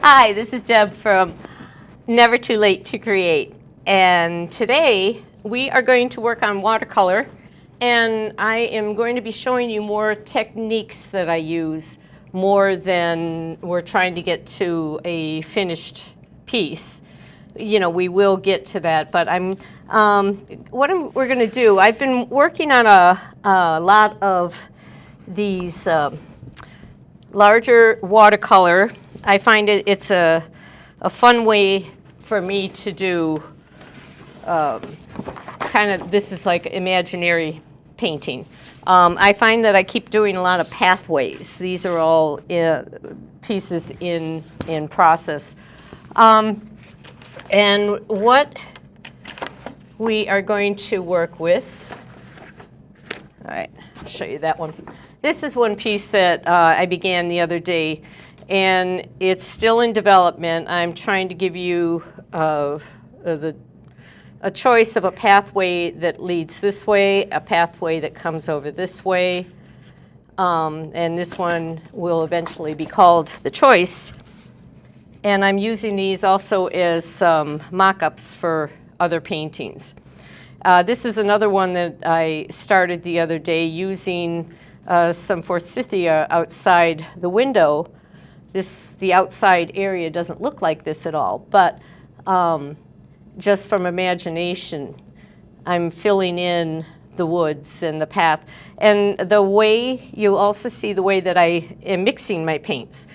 Hi, this is Deb from Never Too Late to Create. And today we are going to work on watercolor. And I am going to be showing you more techniques that I use more than we're trying to get to a finished piece. You know, we will get to that, but we're going to do, I've been working on a lot of these larger watercolor. I find it's a fun way for me to do kind of, this is like imaginary painting. I find that I keep doing a lot of pathways. These are all pieces in process. And what we are going to work with, all right, I'll show you that one. This is one piece that I began the other day, and it's still in development. I'm trying to give you a choice of a pathway that leads this way, a pathway that comes over this way, and this one will eventually be called the choice. And I'm using these also as mock-ups for other paintings. This is another one that I started the other day using some forsythia outside the window. The outside area doesn't look like this at all, but just from imagination, I'm filling in the woods and the path. And the way, you also see the way that I am mixing my paints.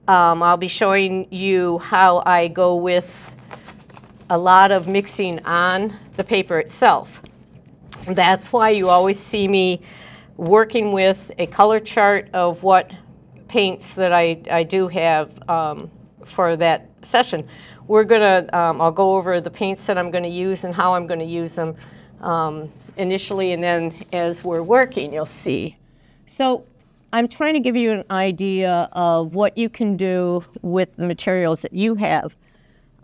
I'll be showing you how I go with a lot of mixing on the paper itself. That's why you always see me working with a color chart of what paints that I do have for that session. We're gonna, I'll go over the paints that I'm gonna use and how I'm gonna use them initially, and then as we're working, you'll see. So I'm trying to give you an idea of what you can do with the materials that you have.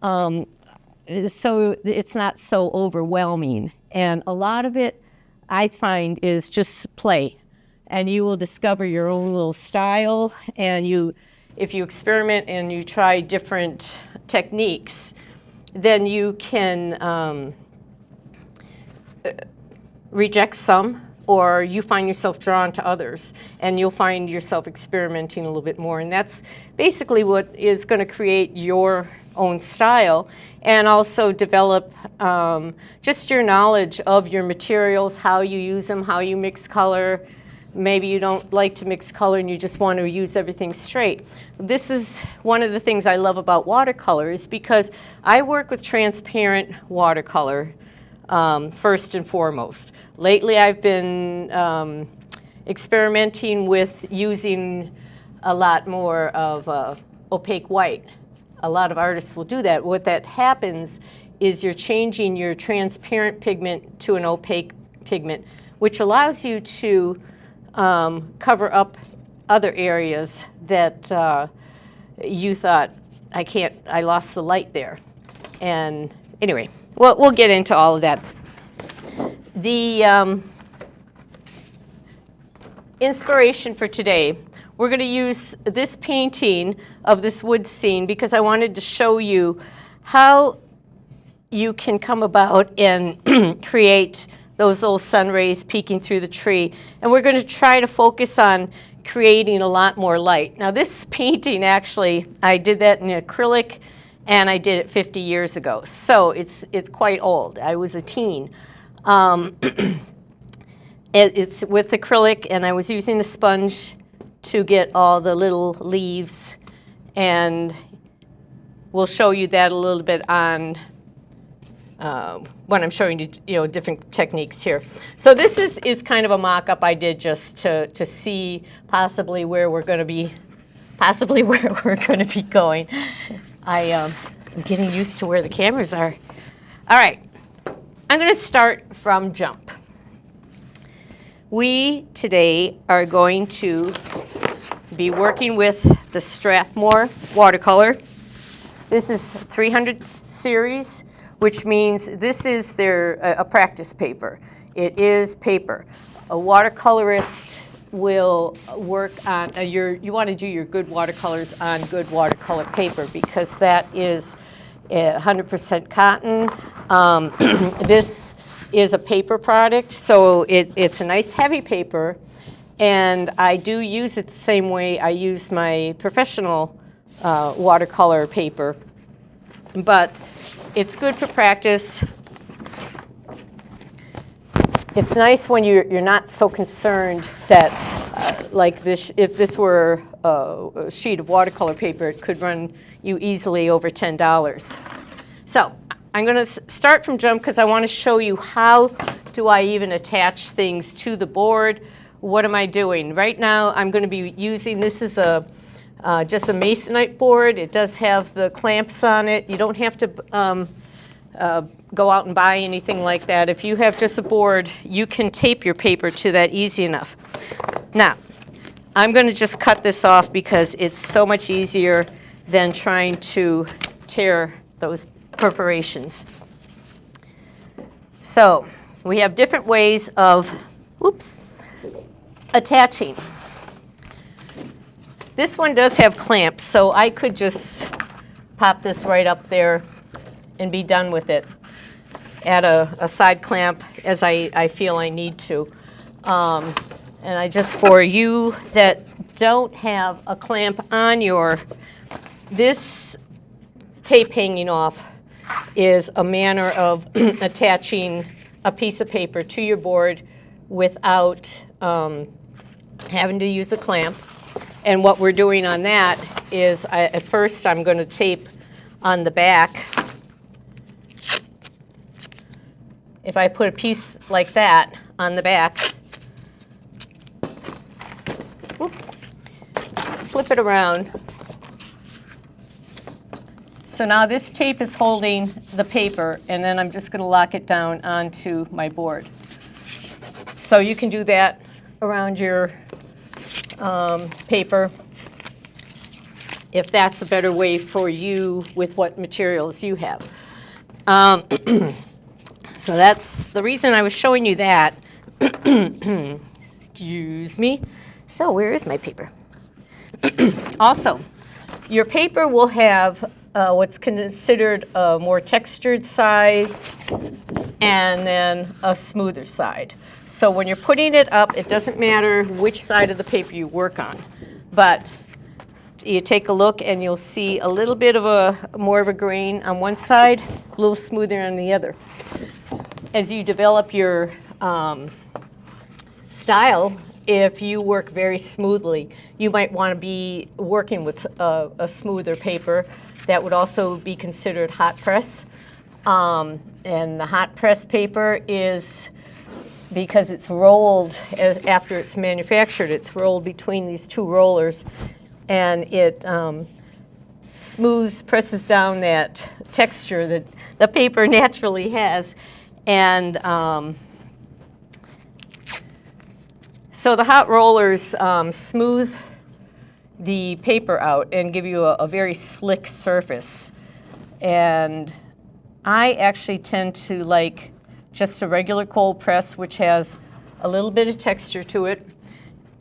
So it's not so overwhelming. And a lot of it, I find, is just play. And you will discover your own little style. And if you experiment and you try different techniques, then you can reject some, or you find yourself drawn to others, and you'll find yourself experimenting a little bit more. And that's basically what is going to create your own style, and also develop just your knowledge of your materials, how you use them, how you mix color. Maybe you don't like to mix color and you just want to use everything straight. This is one of the things I love about watercolor, is because I work with transparent watercolor first and foremost. Lately I've been experimenting with using a lot more of opaque white. A lot of artists will do that. What that happens is you're changing your transparent pigment to an opaque pigment, which allows you to cover up other areas that you thought, I lost the light there. And anyway, we'll get into all of that. The inspiration for today, we're going to use this painting of this wood scene because I wanted to show you how you can come about and create those little sun rays peeking through the tree. And we're going to try to focus on creating a lot more light. Now this painting, actually, I did that in acrylic, and I did it 50 years ago. So it's quite old. I was a teen. It's with acrylic, and I was using a sponge to get all the little leaves, and we'll show you that a little bit on when I'm showing you, different techniques here. So this is kind of a mock-up I did just to see possibly where we're going to be going. I'm getting used to where the cameras are. All right, I'm going to start from jump. We today are going to be working with the Strathmore watercolor. This is 300 series, which means this is a practice paper. It is paper. A watercolorist will work on, you want to do your good watercolors on good watercolor paper because that is 100% cotton. This is a paper product, so it's a nice heavy paper, and I do use it the same way I use my professional watercolor paper, but it's good for practice. It's nice when you're not so concerned that, like this, if this were a sheet of watercolor paper, it could run you easily over $10. So I'm going to start from jump because I want to show you how do I even attach things to the board. What am I doing? Right now I'm going to be using, this is just a masonite board. It does have the clamps on it. You don't have to go out and buy anything like that. If you have just a board, you can tape your paper to that easy enough. Now, I'm going to just cut this off because it's so much easier than trying to tear those perforations. So, we have different ways of, attaching. This one does have clamps, so I could just pop this right up there and be done with it. Add a side clamp as I feel I need to. And I just, for you that don't have a clamp on this tape hanging off is a manner of attaching a piece of paper to your board without having to use a clamp. And what we're doing on that is, at first I'm going to tape on the back. If I put a piece like that on the back, flip it around. So now this tape is holding the paper, and then I'm just going to lock it down onto my board. So you can do that around your paper if that's a better way for you with what materials you have. So that's the reason I was showing you that. Excuse me. So where is my paper? Also, your paper will have what's considered a more textured side and then a smoother side. So when you're putting it up, it doesn't matter which side of the paper you work on. But you take a look and you'll see a little bit of more of a grain on one side, a little smoother on the other. As you develop your style, if you work very smoothly, you might want to be working with a smoother paper. That would also be considered hot press. And the hot press paper is, because it's rolled after it's manufactured, it's rolled between these two rollers, and it presses down that texture that the paper naturally has. And so the hot rollers smooth the paper out and give you a very slick surface. And I actually tend to like just a regular cold press, which has a little bit of texture to it,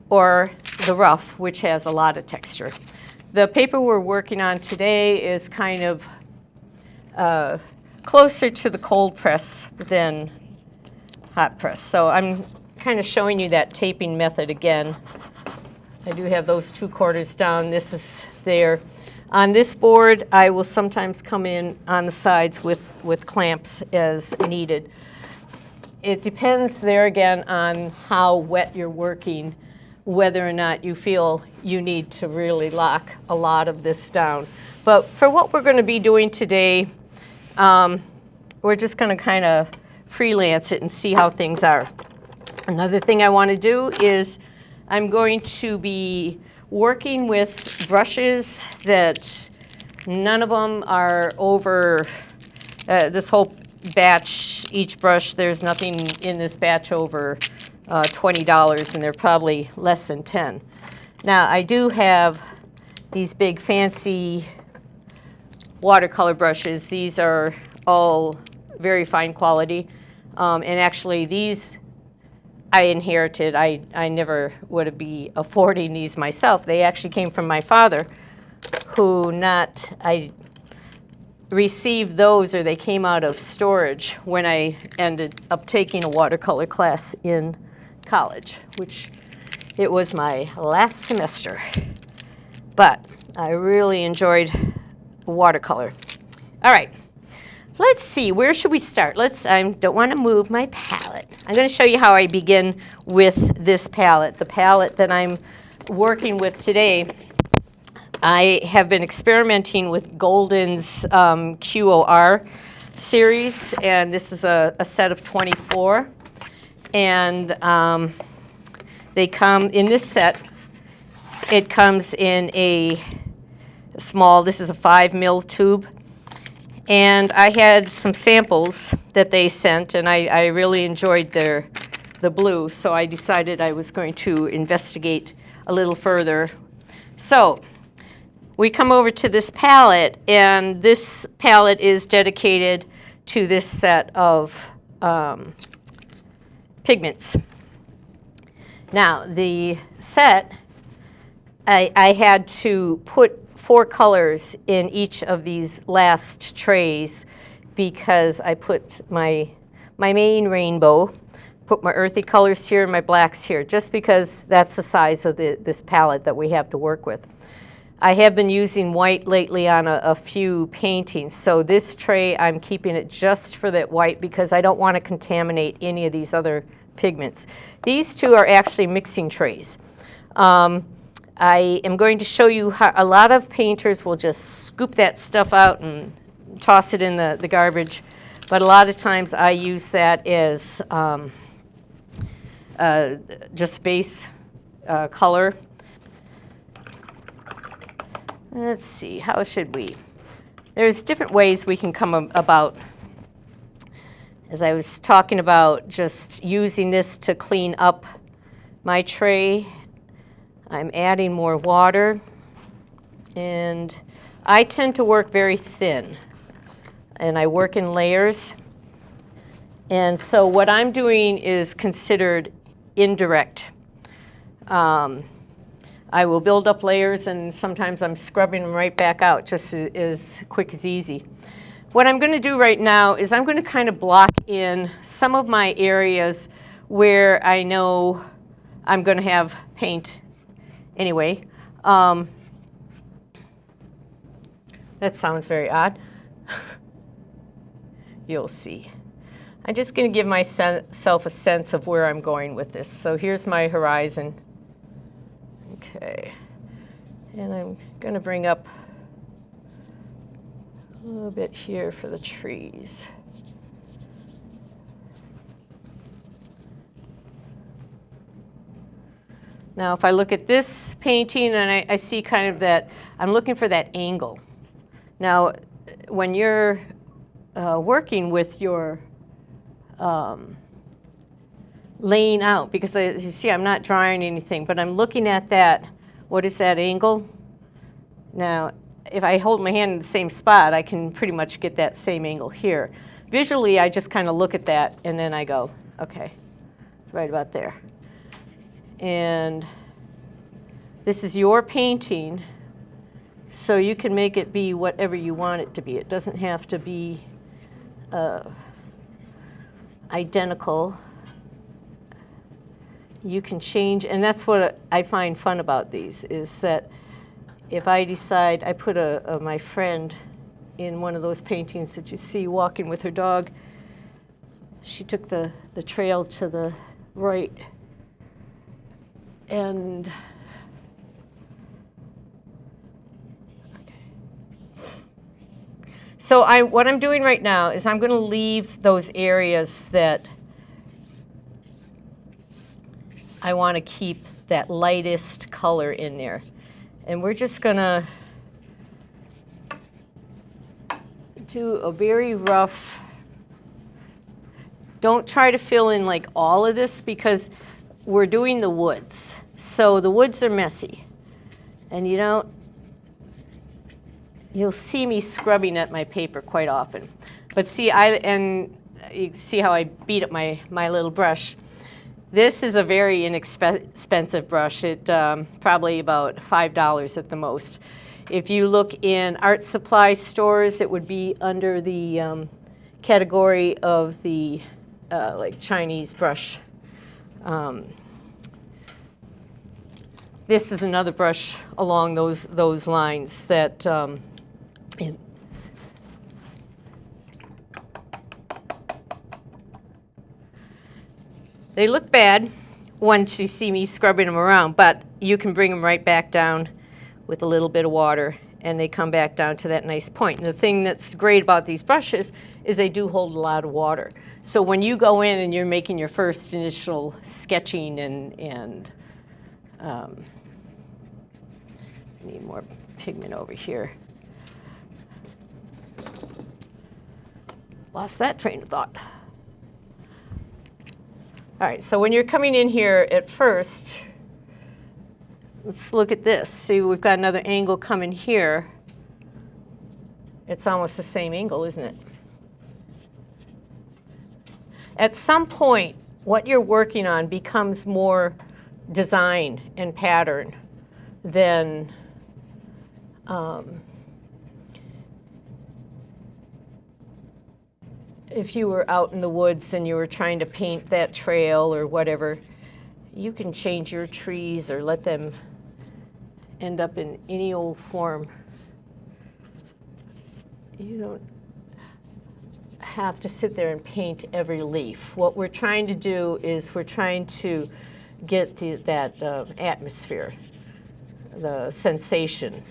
or the rough, which has a lot of texture. The paper we're working on today is kind of closer to the cold press than hot press. So I'm kind of showing you that taping method again. I do have those 2/4 down. This is there. On this board, I will sometimes come in on the sides with clamps as needed. It depends there again on how wet you're working, whether or not you feel you need to really lock a lot of this down. But for what we're going to be doing today, we're just going to kind of freelance it and see how things are. Another thing I want to do is I'm going to be working with brushes that none of them are over, this whole batch, each brush, there's nothing in this batch over $20, and they're probably less than 10. Now, I do have these big fancy watercolor brushes. These are all very fine quality. And actually, these, I inherited. I never would be affording these myself. They actually came from my father, who I received those, or they came out of storage when I ended up taking a watercolor class in college, which it was my last semester. But I really enjoyed watercolor. All right. Let's see, where should we start? I don't want to move my palette. I'm going to show you how I begin with this palette. The palette that I'm working with today, I have been experimenting with Golden's QOR series, and this is a set of 24. And they come in this set. It comes in a small, this is a 5 mil tube. And I had some samples that they sent, and I really enjoyed the blue, so I decided I was going to investigate a little further. So we come over to this palette, and this palette is dedicated to this set of pigments. Now, the set, I had to put 4 colors in each of these last trays because I put my main rainbow, put my earthy colors here and my blacks here, just because that's the size of this palette that we have to work with. I have been using white lately on a few paintings, so this tray I'm keeping it just for that white because I don't want to contaminate any of these other pigments. These two are actually mixing trays. I am going to show you how a lot of painters will just scoop that stuff out and toss it in the garbage, but a lot of times I use that as just base color. Let's see, how should we? There's different ways we can come about. As I was talking about just using this to clean up my tray, I'm adding more water, and I tend to work very thin, and I work in layers. And so what I'm doing is considered indirect. I will build up layers, and sometimes I'm scrubbing them right back out just as quick as easy. What I'm going to do right now is I'm going to kind of block in some of my areas where I know I'm going to have paint anyway. That sounds very odd. You'll see. I'm just going to give myself a sense of where I'm going with this. So here's my horizon. Okay. And I'm going to bring up a little bit here for the trees. Now, if I look at this painting and I see kind of that, I'm looking for that angle. Now, when you're working with your laying out, because as you see, I'm not drawing anything, but I'm looking at that. What is that angle? Now, if I hold my hand in the same spot, I can pretty much get that same angle here. Visually, I just kind of look at that, and then I go, okay, it's right about there. And this is your painting, so you can make it be whatever you want it to be. It doesn't have to be identical. You can change, and that's what I find fun about these, is that if I decide, I put my friend in one of those paintings that you see walking with her dog. She took the trail to the right, and okay. So what I'm doing right now is I'm going to leave those areas that I want to keep that lightest color in there. And we're just going to do a very rough, don't try to fill in like all of this because we're doing the woods. So the woods are messy. And you'll see me scrubbing at my paper quite often. But see, you see how I beat up my little brush. This is a very inexpensive brush. It probably about $5 at the most. If you look in art supply stores, it would be under the category of the like Chinese brush. This is another brush along those lines that they look bad once you see me scrubbing them around, but you can bring them right back down with a little bit of water, and they come back down to that nice point. And the thing that's great about these brushes is they do hold a lot of water. So when you go in and you're making your first initial sketching and I need more pigment over here. Lost that train of thought. All right, so when you're coming in here at first, let's look at this. See, we've got another angle coming here. It's almost the same angle, isn't it? At some point, what you're working on becomes more design and pattern than if you were out in the woods and you were trying to paint that trail or whatever. You can change your trees or let them end up in any old form. You don't have to sit there and paint every leaf. What we're trying to do is we're trying to get that atmosphere, the sensation.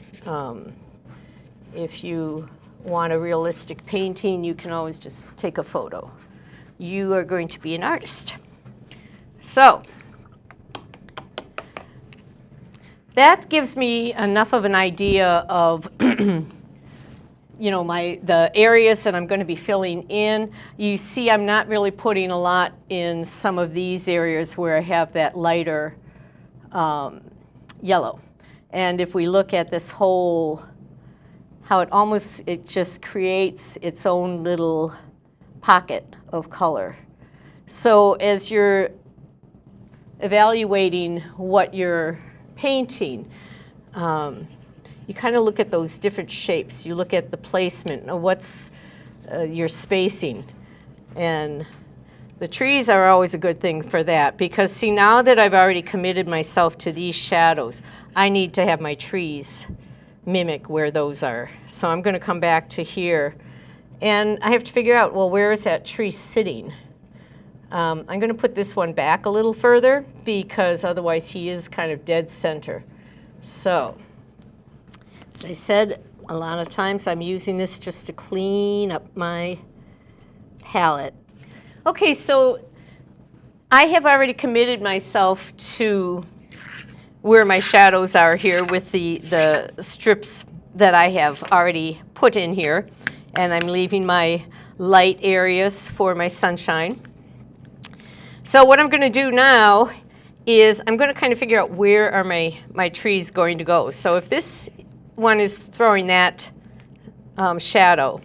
If you want a realistic painting, you can always just take a photo. You are going to be an artist. So that gives me enough of an idea of you know, the areas that I'm going to be filling in. You see I'm not really putting a lot in some of these areas where I have that lighter yellow. And if we look at this whole, how it just creates its own little pocket of color. So as you're evaluating what you're painting, you kind of look at those different shapes. You look at the placement, what's your spacing. And the trees are always a good thing for that, because see, now that I've already committed myself to these shadows, I need to have my trees mimic where those are. So I'm going to come back to here, and I have to figure out, well, where is that tree sitting? I'm going to put this one back a little further, because otherwise he is kind of dead center. So, as I said, a lot of times I'm using this just to clean up my palette. Okay, so I have already committed myself to where my shadows are here with the strips that I have already put in here, and I'm leaving my light areas for my sunshine. So what I'm going to do now is I'm going to kind of figure out where are my trees going to go. So if this one is throwing that shadow,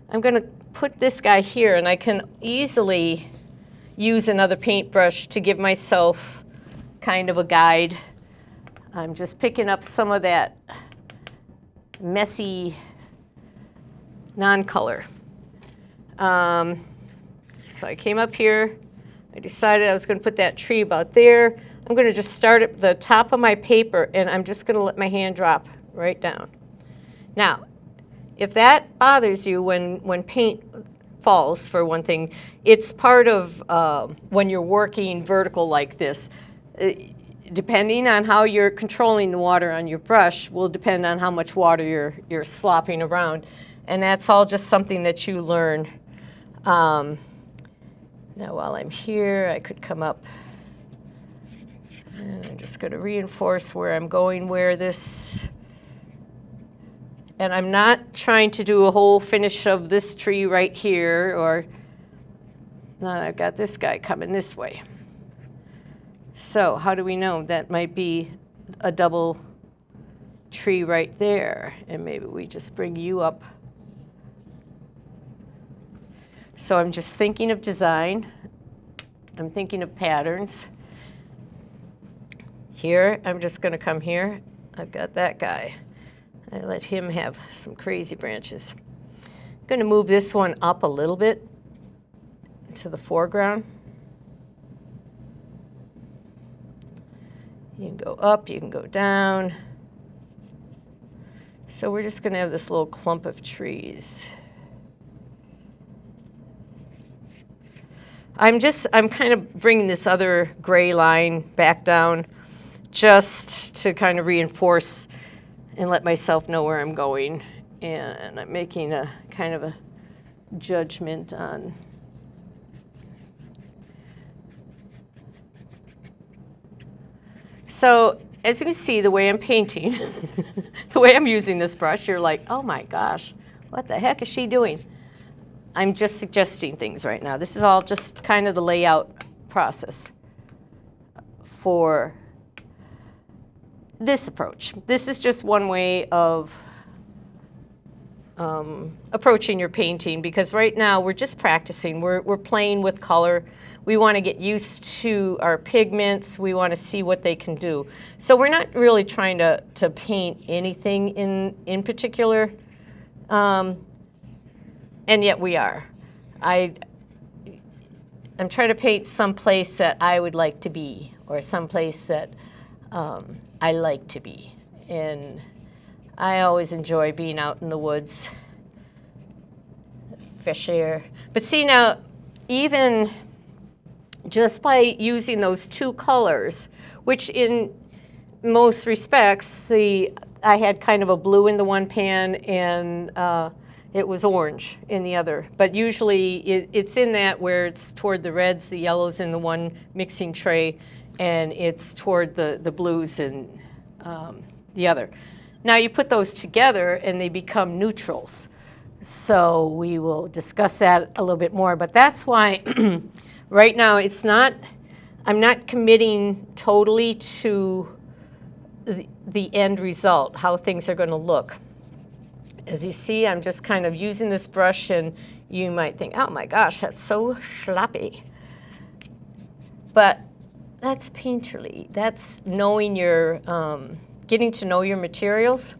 I'm going to put this guy here, and I can easily use another paintbrush to give myself kind of a guide. I'm just picking up some of that messy non-color. So I came up here. I decided I was going to put that tree about there. I'm going to just start at the top of my paper, and I'm just going to let my hand drop right down. Now, if that bothers you when paint falls, for one thing, it's part of when you're working vertical like this. Depending on how you're controlling the water on your brush will depend on how much water you're slopping around. And that's all just something that you learn. Now while I'm here, I could come up, and I'm just going to reinforce where I'm going, where this, and I'm not trying to do a whole finish of this tree right here, or now I've got this guy coming this way. So how do we know? That might be a double tree right there, and maybe we just bring you up. So I'm just thinking of design, I'm thinking of patterns. Here, I'm just going to come here. I've got that guy. I let him have some crazy branches. I'm going to move this one up a little bit to the foreground. You can go up, you can go down. So we're just going to have this little clump of trees. I'm kind of bringing this other gray line back down just to kind of reinforce and let myself know where I'm going. And I'm making a kind of a judgment on so as you can see, the way I'm painting, the way I'm using this brush, you're like, oh my gosh, what the heck is she doing? I'm just suggesting things right now. This is all just kind of the layout process for this approach. This is just one way of approaching your painting, because right now we're just practicing. We're playing with color. We want to get used to our pigments. We want to see what they can do. So we're not really trying to paint anything in particular, and yet we are. I'm trying to paint some place that I would like to be, or some place that I like to be. And I always enjoy being out in the woods, fresh air. But see now, even just by using those two colors, which in most respects, I had kind of a blue in the one pan and it was orange in the other. But usually it's in that where it's toward the reds, the yellows in the one mixing tray, and it's toward the blues in the other. Now you put those together and they become neutrals. So we will discuss that a little bit more, but that's why right now I'm not committing totally to the end result, how things are going to look. As you see, I'm just kind of using this brush, and you might think, oh my gosh, that's so sloppy. But that's painterly. That's knowing your, getting to know your materials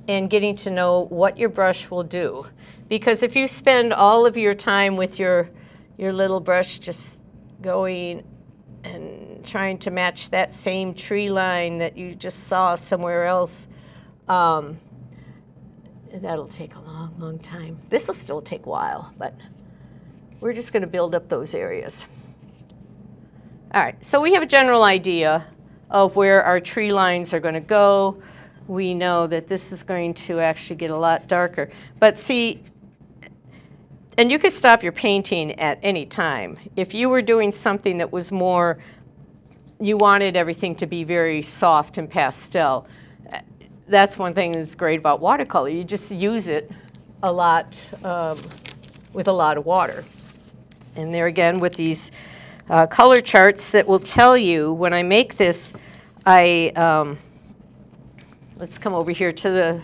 and getting to know what your brush will do. Because if you spend all of your time with your little brush just going and trying to match that same tree line that you just saw somewhere else, that'll take a long, long time. This will still take a while, but we're just going to build up those areas. All right, so we have a general idea of where our tree lines are going to go. We know that this is going to actually get a lot darker. But see, and you could stop your painting at any time. If you were doing something that was more, you wanted everything to be very soft and pastel, that's one thing that's great about watercolor. You just use it a lot with a lot of water. And there again with these color charts that will tell you when I make this, let's come over here to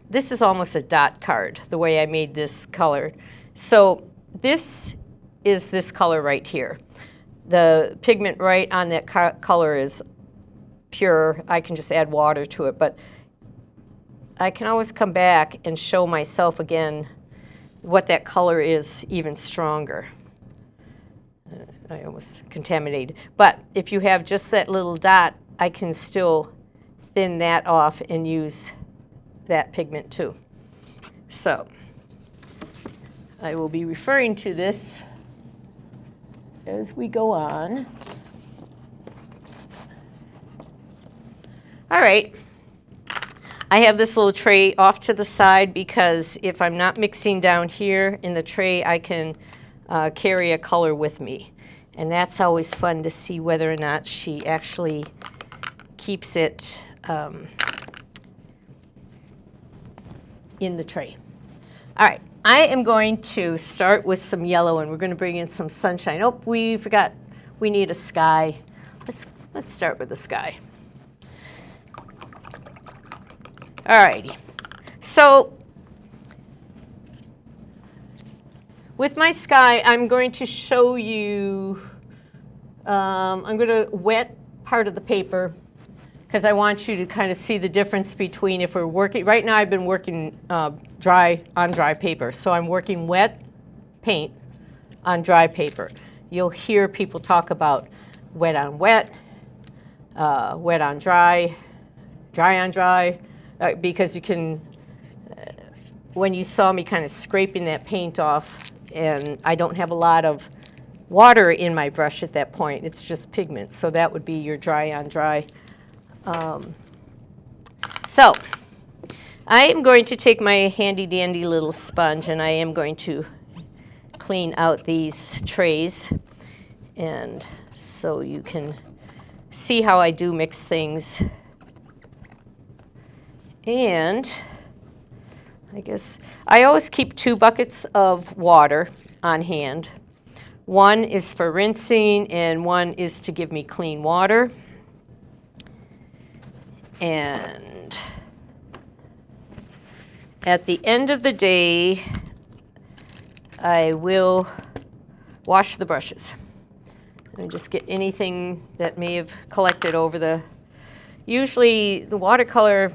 this is almost a dot card, the way I made this color. So this is this color right here. The pigment right on that color is pure. I can just add water to it, but I can always come back and show myself again what that color is even stronger. I almost contaminated. But if you have just that little dot, I can still thin that off and use that pigment too. So I will be referring to this as we go on. All right. I have this little tray off to the side because if I'm not mixing down here in the tray, I can carry a color with me. And that's always fun to see whether or not she actually keeps it in the tray. All right, I am going to start with some yellow, and we're going to bring in some sunshine. Oh, we forgot we need a sky. Let's start with the sky. All righty. So with my sky, I'm going to show you, I'm going to wet part of the paper because I want you to kind of see the difference between if we're working, right now I've been working dry on dry paper. So I'm working wet paint on dry paper. You'll hear people talk about wet on wet, wet on dry, dry on dry, because you can, when you saw me kind of scraping that paint off, and I don't have a lot of water in my brush at that point, it's just pigment. So that would be your dry on dry. So I am going to take my handy dandy little sponge and I am going to clean out these trays, and so you can see how I do mix things. And I guess I always keep 2 buckets of water on hand. One is for rinsing and one is to give me clean water. And at the end of the day, I will wash the brushes and just get anything that may have collected over the, usually the watercolor,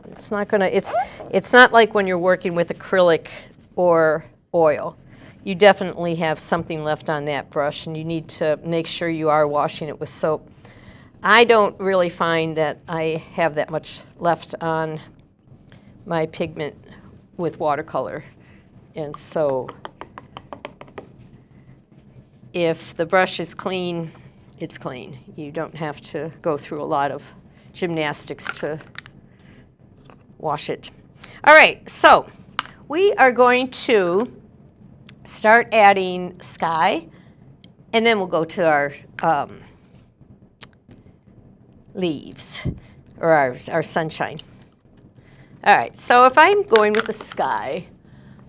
it's not gonna, it's not like when you're working with acrylic or oil. You definitely have something left on that brush and you need to make sure you are washing it with soap. I don't really find that I have that much left on my pigment with watercolor. And so if the brush is clean, it's clean. You don't have to go through a lot of gymnastics to wash it. All right, so we are going to start adding sky, and then we'll go to our leaves, or our sunshine. All right, so if I'm going with the sky,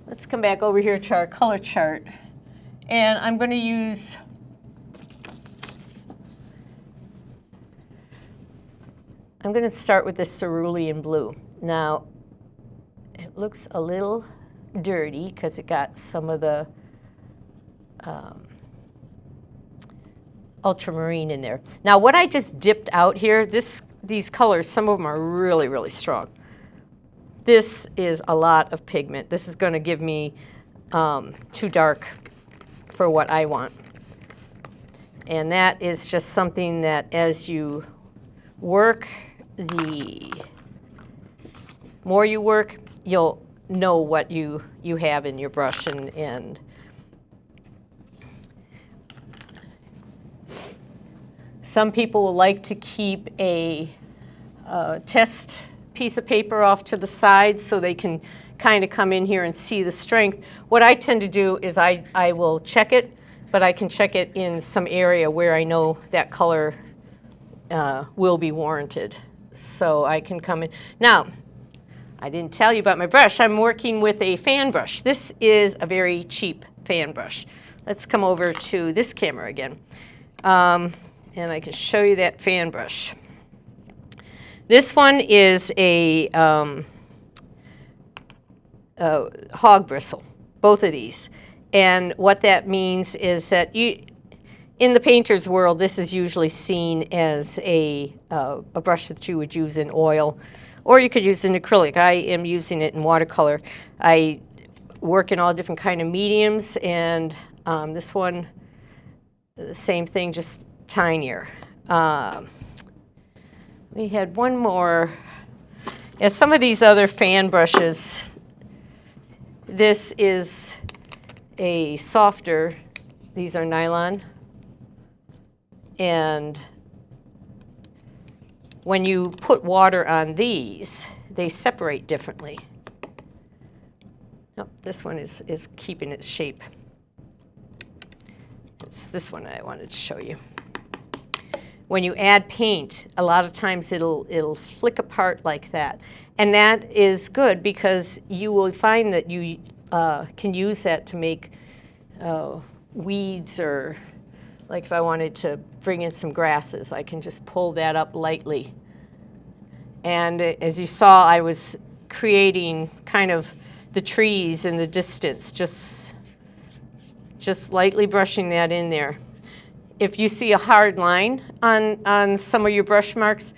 let's come back over here to our color chart, and I'm going to use I'm going to start with the cerulean blue. Now, it looks a little dirty because it got some of the ultramarine in there. Now, what I just dipped out here, these colors, some of them are really, really strong. This is a lot of pigment. This is going to give me too dark for what I want. And that is just something that as you work, the more you work, you'll know what you have in your brush. And some people will like to keep a test piece of paper off to the side so they can kind of come in here and see the strength. What I tend to do is I will check it, but I can check it in some area where I know that color will be warranted. So I can come in. Now, I didn't tell you about my brush. I'm working with a fan brush. This is a very cheap fan brush. Let's come over to this camera again. And I can show you that fan brush. This one is a hog bristle, both of these. And what that means is that in the painter's world, this is usually seen as a brush that you would use in oil, or you could use in acrylic. I am using it in watercolor. I work in all different kind of mediums, and this one, the same thing, just tinier. We had one more. As some of these other fan brushes, this is a softer, these are nylon. And when you put water on these, they separate differently. Oh, this one is keeping its shape. It's this one I wanted to show you. When you add paint, a lot of times it'll flick apart like that. And that is good because you will find that you can use that to make weeds, or like if I wanted to bring in some grasses, I can just pull that up lightly. And as you saw, I was creating kind of the trees in the distance, just just lightly brushing that in there. If you see a hard line on some of your brush marks,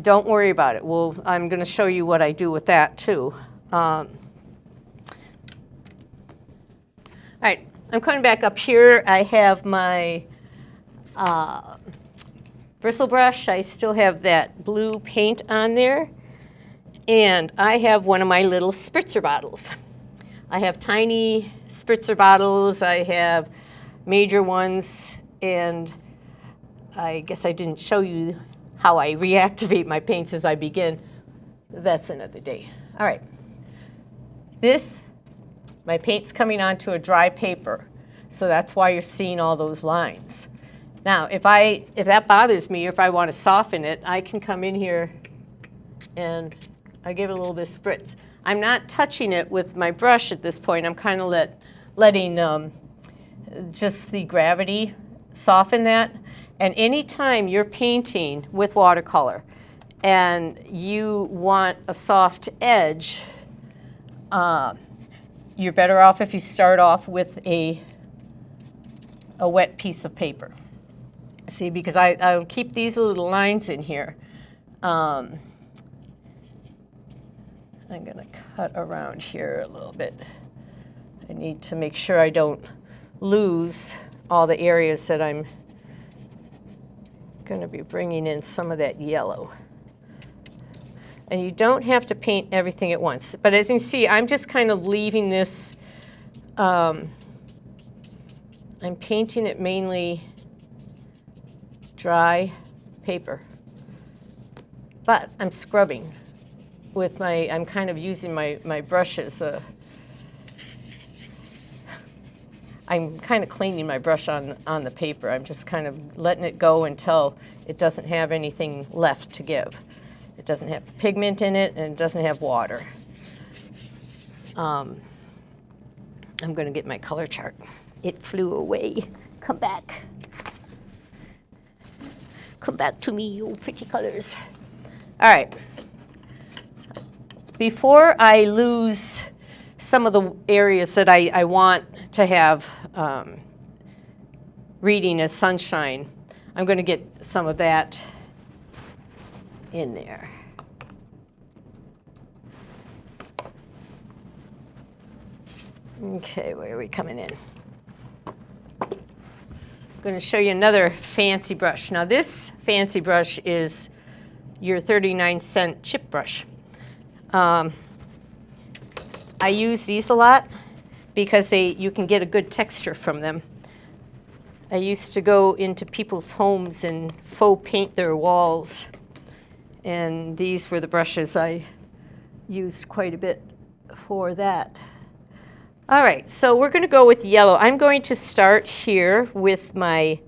don't worry about it. I'm going to show you what I do with that too. All right, I'm coming back up here. I have my bristle brush. I still have that blue paint on there. And I have one of my little spritzer bottles. I have tiny spritzer bottles. I have major ones. And I guess I didn't show you how I reactivate my paints as I begin. That's another day. All right. My paint's coming onto a dry paper. So that's why you're seeing all those lines. Now, if that bothers me, or if I want to soften it, I can come in here and I give it a little bit of spritz. I'm not touching it with my brush at this point. I'm kind of letting just the gravity soften that. And anytime you're painting with watercolor and you want a soft edge, you're better off if you start off with a wet piece of paper. See, because I'll keep these little lines in here. I'm going to cut around here a little bit. I need to make sure I don't lose all the areas that I'm going to be bringing in some of that yellow. And you don't have to paint everything at once. But as you can see, I'm just kind of leaving this, I'm painting it mainly dry paper. But I'm scrubbing with I'm kind of using my brushes. I'm kind of cleaning my brush on the paper. I'm just kind of letting it go until it doesn't have anything left to give. It doesn't have pigment in it, and it doesn't have water. I'm going to get my color chart. It flew away. Come back. Come back to me, you pretty colors. All right. Before I lose some of the areas that I want to have reading as sunshine, I'm going to get some of that in there. Okay, where are we coming in? I'm going to show you another fancy brush. Now this fancy brush is your 39-cent chip brush. I use these a lot because you can get a good texture from them. I used to go into people's homes and faux paint their walls. And these were the brushes I used quite a bit for that. All right, so we're going to go with yellow. I'm going to start here with my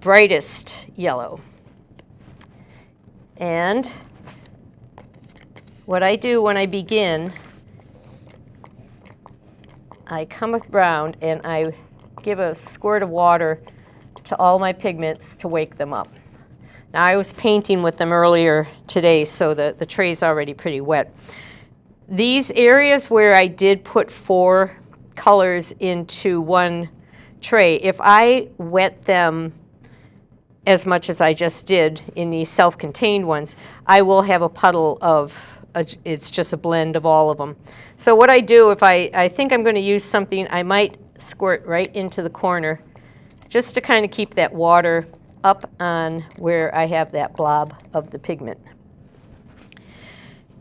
brightest yellow. And what I do when I begin, I come around and I give a squirt of water to all my pigments to wake them up. Now, I was painting with them earlier today, so the tray's already pretty wet. These areas where I did put 4 colors into one tray, if I wet them as much as I just did in these self-contained ones, I will have a puddle of, it's just a blend of all of them. So what I do, if I think I'm going to use something, I might squirt right into the corner just to kind of keep that water up on where I have that blob of the pigment.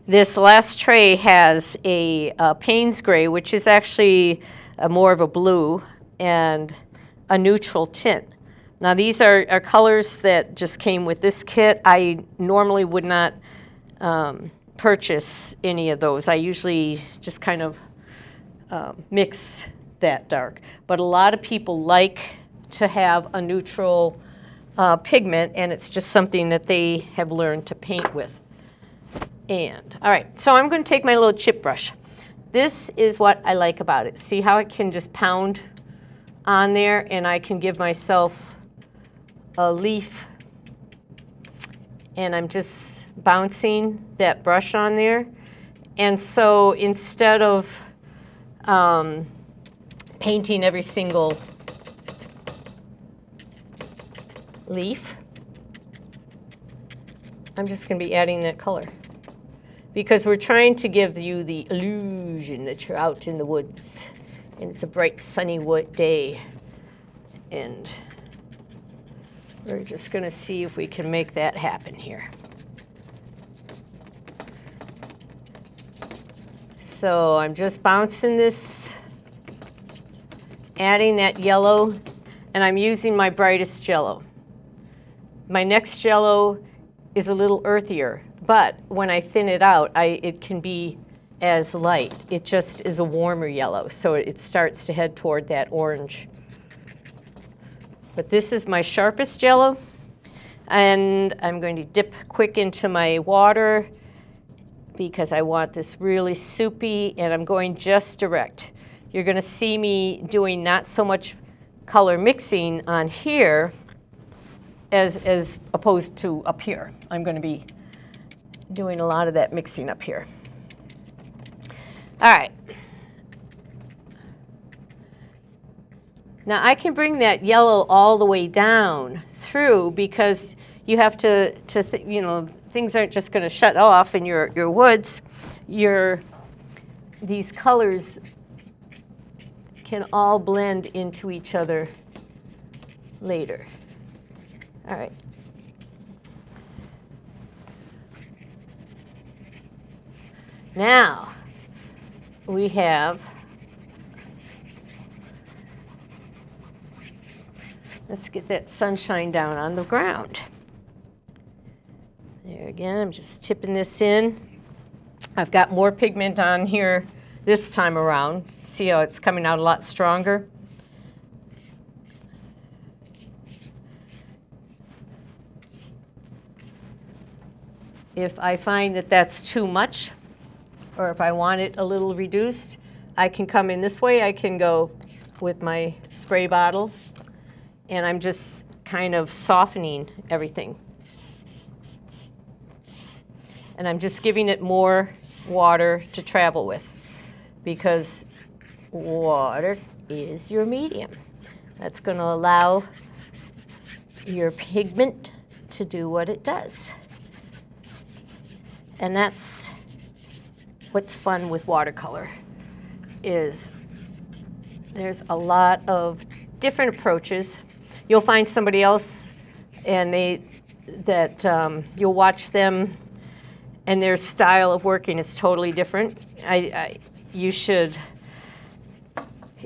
This last tray has a Payne's Gray, which is actually more of a blue, and a neutral tint. Now these are colors that just came with this kit. I normally would not purchase any of those. I usually just kind of mix that dark. But a lot of people like to have a neutral pigment, and it's just something that they have learned to paint with. And, all right, so I'm going to take my little chip brush. This is what I like about it. See how it can just pound on there, and I can give myself a leaf, and I'm just bouncing that brush on there. And so instead of painting every single leaf. I'm just going to be adding that color because we're trying to give you the illusion that you're out in the woods and it's a bright sunny day, and we're just going to see if we can make that happen here. So I'm just bouncing this, adding that yellow, and I'm using my brightest yellow. My next yellow is a little earthier, but when I thin it out, it can be as light. It just is a warmer yellow, so it starts to head toward that orange. But this is my sharpest yellow, and I'm going to dip quick into my water because I want this really soupy, and I'm going just direct. You're going to see me doing not so much color mixing on here as opposed to up here. I'm going to be doing a lot of that mixing up here. All right. Now I can bring that yellow all the way down through because you have to you know, things aren't just going to shut off in your woods. These colors can all blend into each other later. All right. Now we have, let's get that sunshine down on the ground. There again, I'm just tipping this in. I've got more pigment on here this time around. See how it's coming out a lot stronger? If I find that that's too much, or if I want it a little reduced, I can come in this way. I can go with my spray bottle, and I'm just kind of softening everything. And I'm just giving it more water to travel with because water is your medium. That's going to allow your pigment to do what it does. And that's what's fun with watercolor, is there's a lot of different approaches. You'll find somebody else and you'll watch them and their style of working is totally different. You should,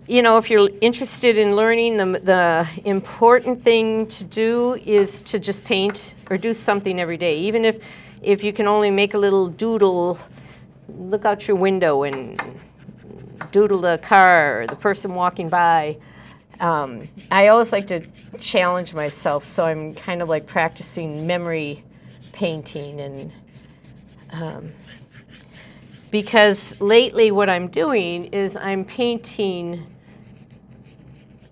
you know, if you're interested in learning, the important thing to do is to just paint or do something every day. Even if you can only make a little doodle, look out your window and doodle the car or the person walking by. I always like to challenge myself, so I'm kind of like practicing memory painting, and because lately what I'm doing is I'm painting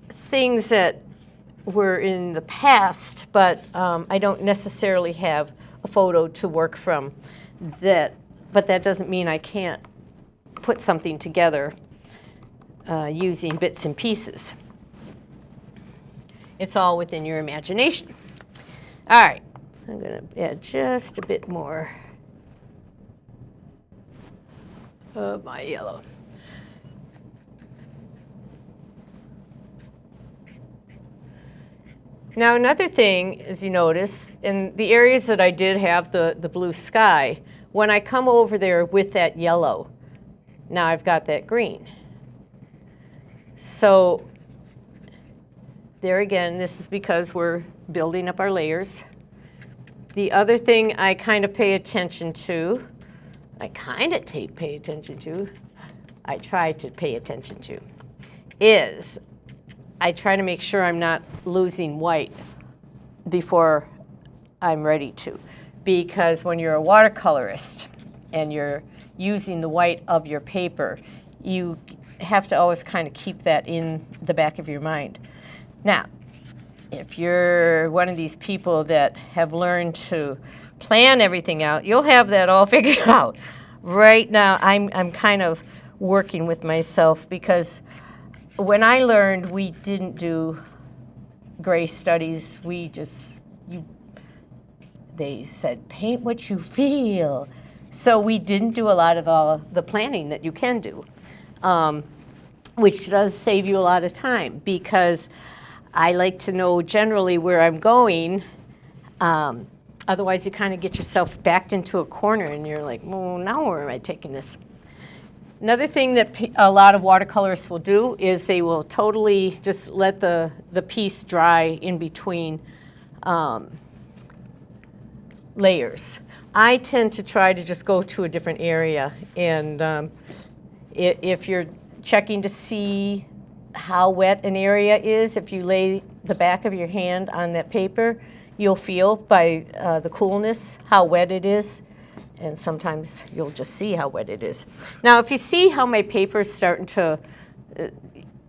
things that were in the past, but I don't necessarily have a photo to work from but that doesn't mean I can't put something together using bits and pieces. It's all within your imagination. All right, I'm going to add just a bit more of my yellow. Now another thing, as you notice, in the areas that I did have the blue sky, when I come over there with that yellow, now I've got that green. So there again, this is because we're building up our layers. The other thing I kind of pay attention to, I try to pay attention to, is I try to make sure I'm not losing white before I'm ready to. Because when you're a watercolorist and you're using the white of your paper, you have to always kind of keep that in the back of your mind. Now, if you're one of these people that have learned to plan everything out, you'll have that all figured out. Right now, I'm kind of working with myself because when I learned, we didn't do gray studies. They said, paint what you feel. So we didn't do a lot of all the planning that you can do, which does save you a lot of time, because I like to know generally where I'm going. Otherwise, you kind of get yourself backed into a corner, and you're like, well, now where am I taking this? Another thing that a lot of watercolorists will do is they will totally just let the piece dry in between layers. I tend to try to just go to a different area, and if you're checking to see how wet an area is, if you lay the back of your hand on that paper, you'll feel by the coolness how wet it is, and sometimes you'll just see how wet it is. Now, if you see how my paper is starting to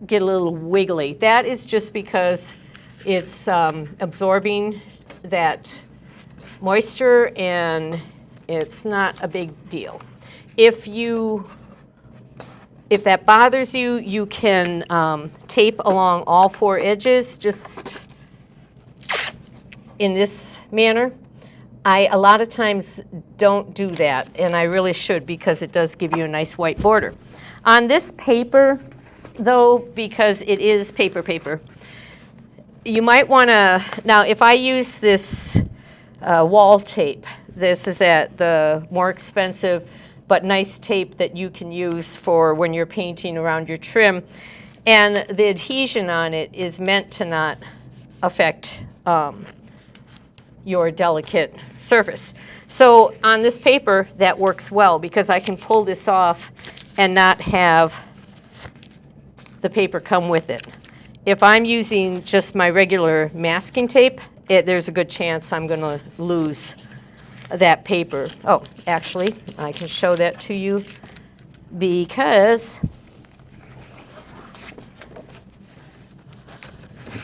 get a little wiggly, that is just because it's absorbing that moisture, and it's not a big deal. If that bothers you, you can tape along all four edges, just in this manner. I a lot of times don't do that, and I really should, because it does give you a nice white border. On this paper, though, because it is paper, you might want to, now if I use this wall tape, this is the more expensive but nice tape that you can use for when you're painting around your trim, and the adhesion on it is meant to not affect your delicate surface. So on this paper, that works well, because I can pull this off and not have the paper come with it. If I'm using just my regular masking tape, there's a good chance I'm going to lose that paper. Oh, actually, I can show that to you, because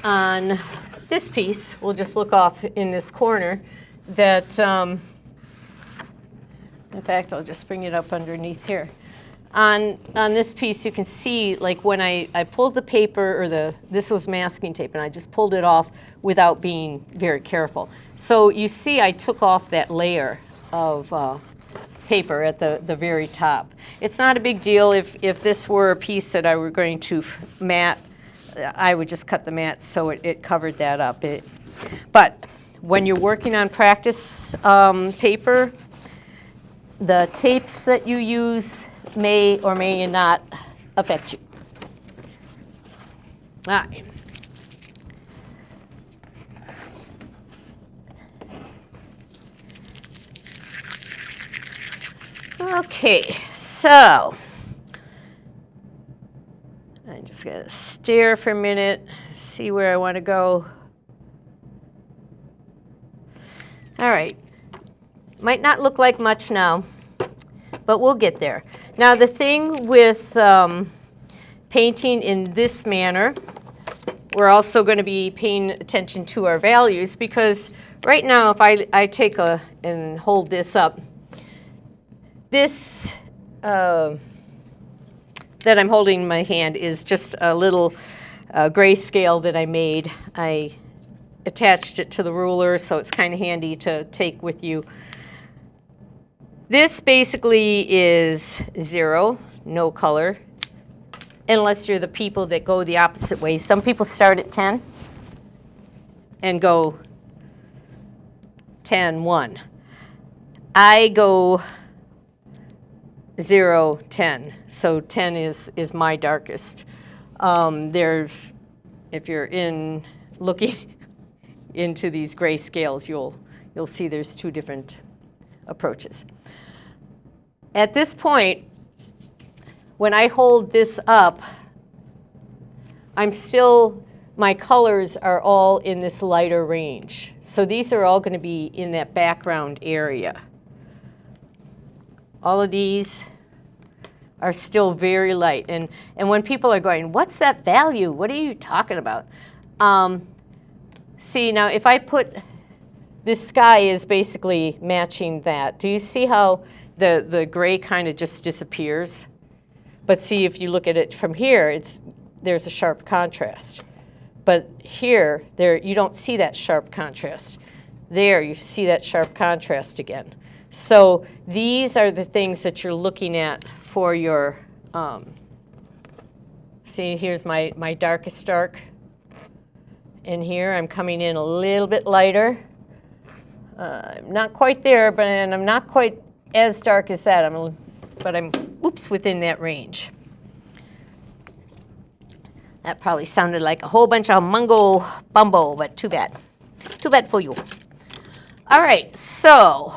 on this piece, we'll just look off in this corner, that, in fact, I'll just bring it up underneath here. On this piece, you can see, like, when I pulled the paper, or this was masking tape, and I just pulled it off without being very careful. So you see I took off that layer of paper at the very top. It's not a big deal. If this were a piece that I were going to mat, I would just cut the mat so it covered that up. But when you're working on practice paper, the tapes that you use may or may not affect you. All right. Okay, so I'm just going to stare for a minute, see where I want to go. All right. Might not look like much now, but we'll get there. Now, the thing with painting in this manner, we're also going to be paying attention to our values, because right now, if I take and hold this up, this that I'm holding in my hand is just a little grayscale that I made. I attached it to the ruler, so it's kind of handy to take with you. This basically is 0, no color, unless you're the people that go the opposite way. Some people start at 10 and go 10, 1. I go 0, 10. So 10 is my darkest. If you're looking into these gray scales, you'll see there's two different approaches. At this point, when I hold this up, my colors are all in this lighter range. So these are all going to be in that background area. All of these are still very light. And when people are going, what's that value? What are you talking about? See, now if I put, this sky is basically matching that. Do you see how the gray kind of just disappears? But see, if you look at it from here, there's a sharp contrast. But here, there, you don't see that sharp contrast. There, you see that sharp contrast again. So these are the things that you're looking at for your, see, here's my darkest dark. And here, I'm coming in a little bit lighter. I'm not quite there, but and I'm not quite as dark as that. But I'm, oops, within that range. That probably sounded like a whole bunch of mungo bumbo, but too bad. Too bad for you. All right, so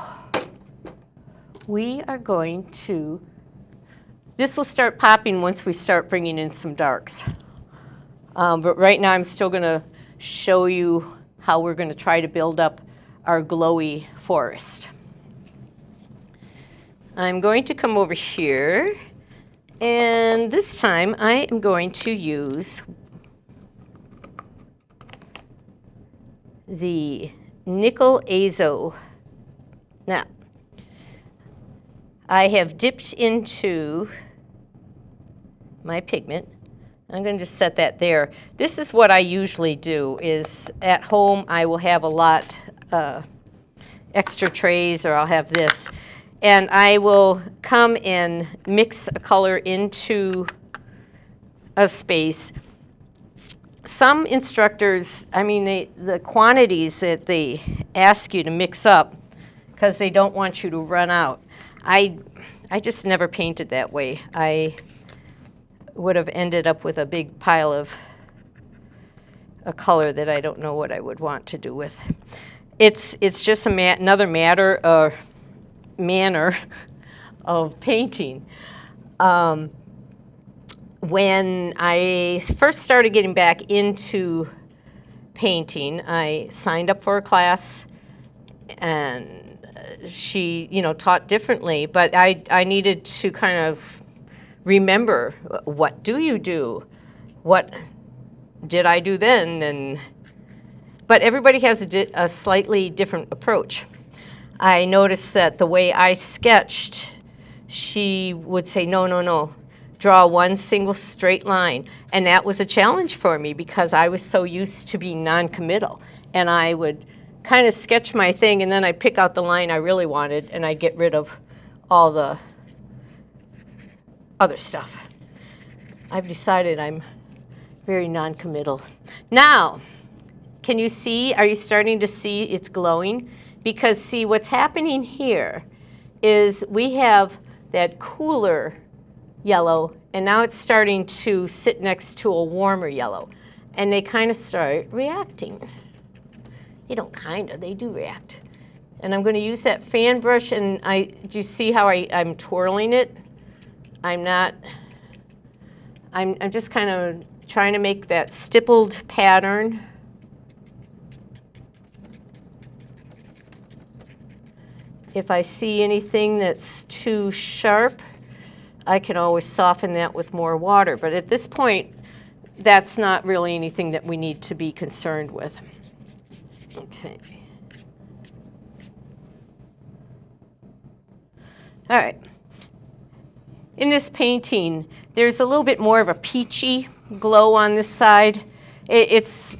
we are going to, this will start popping once we start bringing in some darks. But right now I'm still going to show you how we're going to try to build up our glowy forest. I'm going to come over here, and this time I am going to use the Nickel Azo. Now, I have dipped into my pigment. I'm going to just set that there. This is what I usually do, is at home I will have a lot extra trays, or I'll have this. And I will come and mix a color into a space. Some instructors, I mean, the quantities that they ask you to mix up, because they don't want you to run out. I just never painted that way. I would have ended up with a big pile of a color that I don't know what I would want to do with. It's just another manner of painting. When I first started getting back into painting, I signed up for a class, and she, taught differently, but I needed to kind of remember, what do you do? What did I do then? But everybody has a slightly different approach. I noticed that the way I sketched, she would say, no, draw one single straight line. And that was a challenge for me, because I was so used to being non-committal. And I would kind of sketch my thing, and then I'd pick out the line I really wanted, and I'd get rid of all the other stuff. I've decided I'm very non-committal. Now, can you see, are you starting to see it's glowing? Because see, what's happening here is we have that cooler yellow, and now it's starting to sit next to a warmer yellow. And they kind of start reacting. They don't kind of, they do react. And I'm going to use that fan brush, and do you see how I'm twirling it? I'm just kind of trying to make that stippled pattern. If I see anything that's too sharp, I can always soften that with more water. But at this point, that's not really anything that we need to be concerned with. Okay. All right. In this painting, there's a little bit more of a peachy glow on this side. It's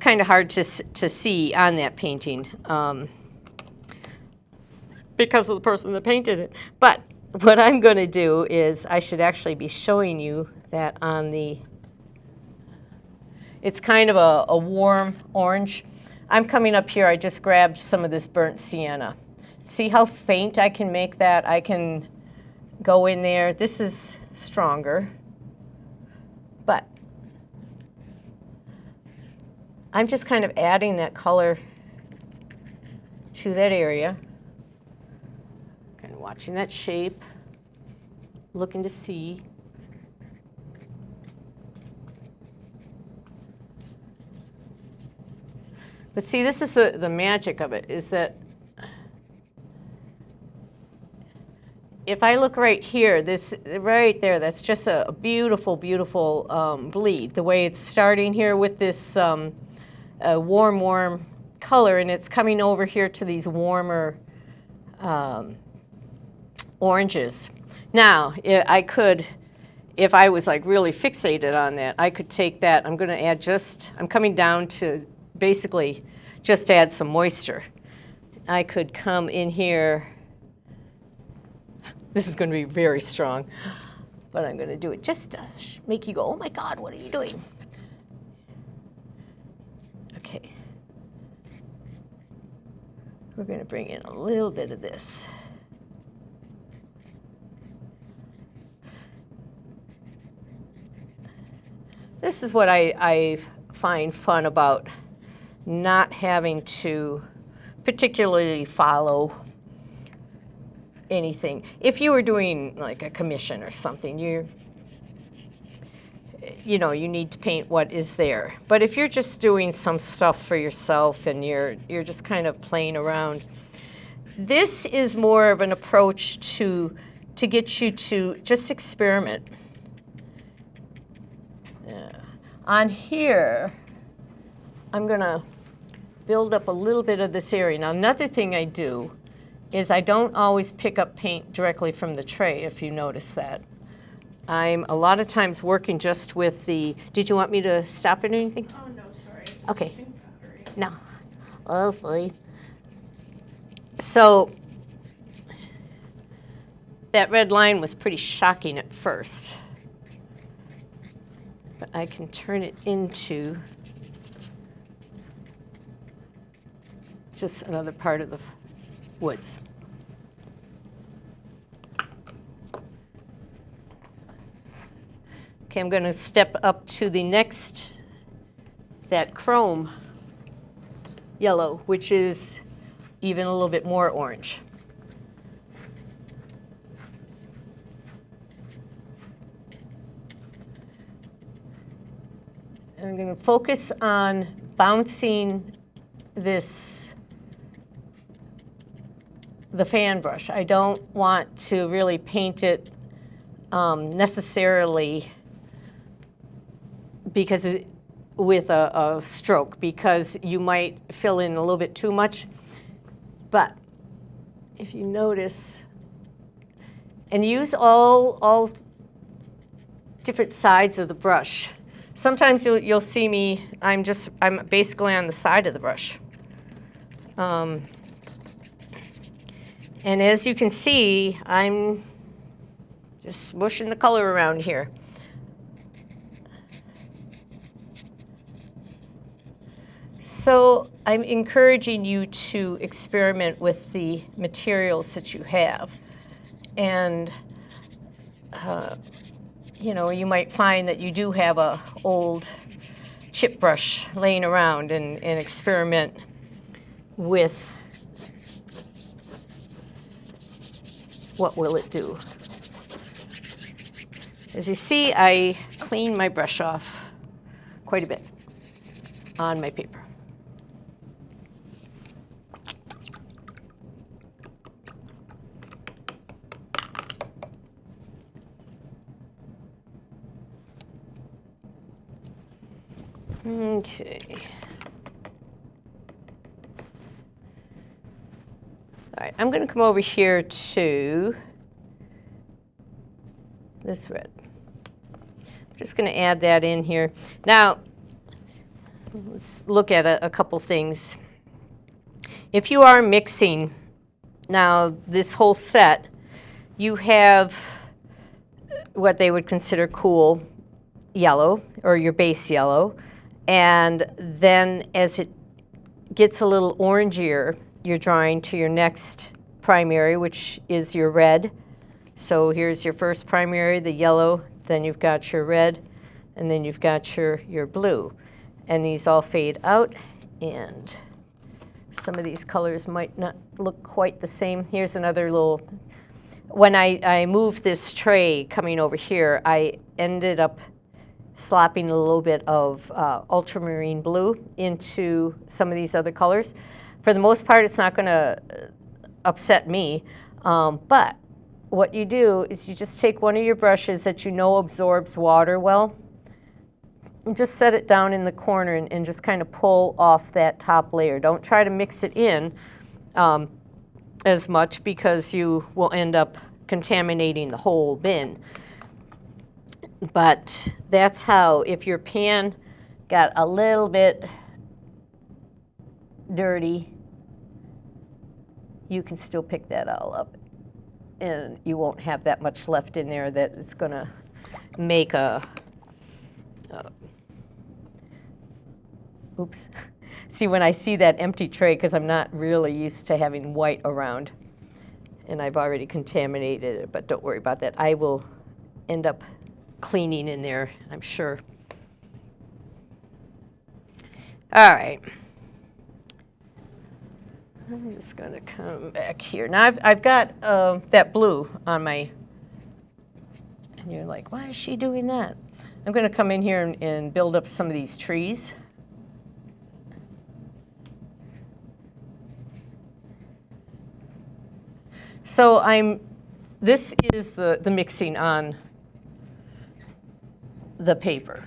kind of hard to see on that painting. Because of the person that painted it. But what I'm going to do is, I should actually be showing you that on the, it's kind of a warm orange. I'm coming up here, I just grabbed some of this burnt sienna. See how faint I can make that? I can go in there. This is stronger, but I'm just kind of adding that color to that area. Watching that shape, looking to see. But see, this is the magic of it, is that if I look right here, this right there, that's just a beautiful, beautiful bleed. The way it's starting here with this warm color, and it's coming over here to these warmer oranges. Now, I could, if I was like really fixated on that, I could take that. I'm going to add I'm coming down to basically just add some moisture. I could come in here. This is going to be very strong, but I'm going to do it just to make you go, oh my God, what are you doing? Okay. We're going to bring in a little bit of this. This is what I find fun about not having to particularly follow anything. If you were doing like a commission or something, you need to paint what is there. But if you're just doing some stuff for yourself and you're just kind of playing around, this is more of an approach to get you to just experiment. On here, I'm going to build up a little bit of this area. Now, another thing I do is I don't always pick up paint directly from the tray, if you notice that. I'm a lot of times working just with the, did you want me to stop at anything? Oh, no, sorry. Okay. No. Oh, sorry. So that red line was pretty shocking at first. But I can turn it into just another part of the woods. Okay, I'm going to step up to the next, that chrome yellow, which is even a little bit more orange. And I'm going to focus on bouncing the fan brush. I don't want to really paint it necessarily with a stroke, because you might fill in a little bit too much. But if you notice, and use all different sides of the brush. Sometimes you'll see me, I'm basically on the side of the brush. And as you can see, I'm just smushing the color around here. So I'm encouraging you to experiment with the materials that you have. And you might find that you do have a old chip brush laying around, and experiment with what will it do. As you see, I clean my brush off quite a bit on my paper. Okay. All right, I'm going to come over here to this red. I'm just going to add that in here. Now, let's look at a couple things. If you are mixing now this whole set, you have what they would consider cool yellow, or your base yellow. And then as it gets a little orangier, you're drawing to your next primary, which is your red. So here's your first primary, the yellow, then you've got your red, and then you've got your blue. And these all fade out, and some of these colors might not look quite the same. Here's another little, when I moved this tray coming over here, I ended up slopping a little bit of ultramarine blue into some of these other colors. For the most part, it's not going to upset me, but what you do is you just take one of your brushes that you know absorbs water well, and just set it down in the corner and just kind of pull off that top layer. Don't try to mix it in as much, because you will end up contaminating the whole bin. But that's how, if your pan got a little bit dirty, you can still pick that all up. And you won't have that much left in there that it's going to make oops. See, when I see that empty tray, because I'm not really used to having white around, and I've already contaminated it, but don't worry about that. I will end up cleaning in there, I'm sure. All right. I'm just going to come back here. Now I've got that blue on my, and you're like, why is she doing that? I'm going to come in here and build up some of these trees. So this is the mixing on the paper.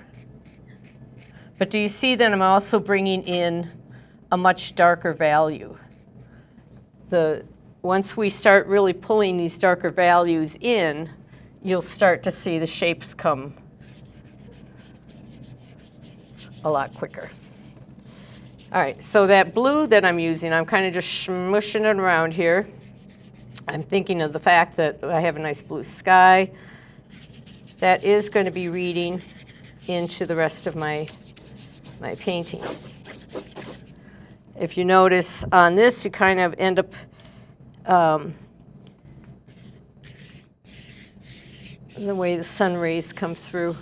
But do you see that I'm also bringing in a much darker value? Once we start really pulling these darker values in, you'll start to see the shapes come a lot quicker. All right, so that blue that I'm using, I'm kind of just smushing it around here. I'm thinking of the fact that I have a nice blue sky. That is going to be reading into the rest of my painting. If you notice on this, you kind of end up the way the sun rays come through.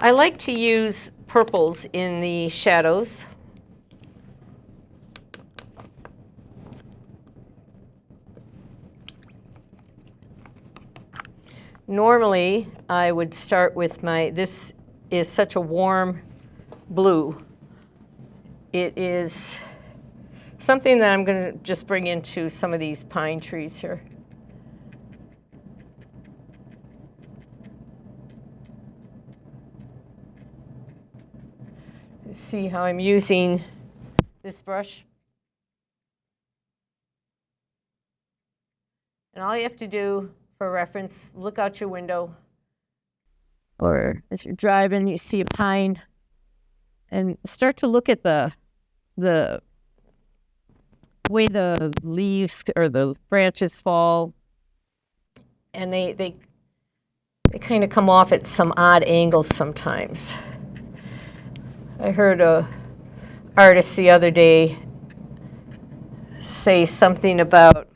I like to use purples in the shadows. Normally, I would start with this is such a warm blue. It is something that I'm going to just bring into some of these pine trees here. See how I'm using this brush? And all you have to do for reference, look out your window, or as you're driving, you see a pine, and start to look at the way the leaves or the branches fall, and they kind of come off at some odd angles sometimes. I heard an artist the other day say something about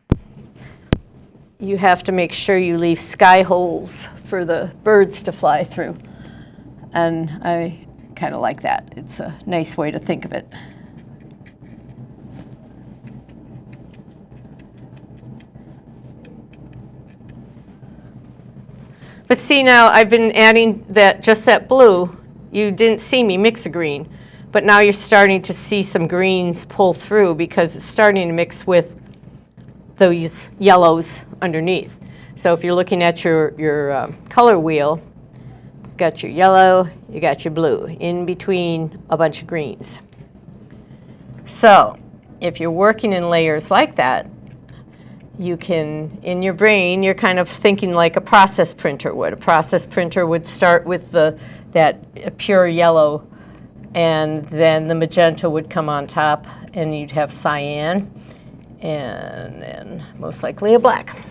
you have to make sure you leave sky holes for the birds to fly through. And I kind of like that. It's a nice way to think of it. But see, now I've been adding just that blue. You didn't see me mix a green, but now you're starting to see some greens pull through because it's starting to mix with those yellows underneath. So if you're looking at your color wheel, you've got your yellow, you got your blue, in between a bunch of greens. So if you're working in layers like that, you can, in your brain, you're kind of thinking like a process printer would. A process printer would start with that pure yellow, and then the magenta would come on top, and you'd have cyan, and then most likely a black.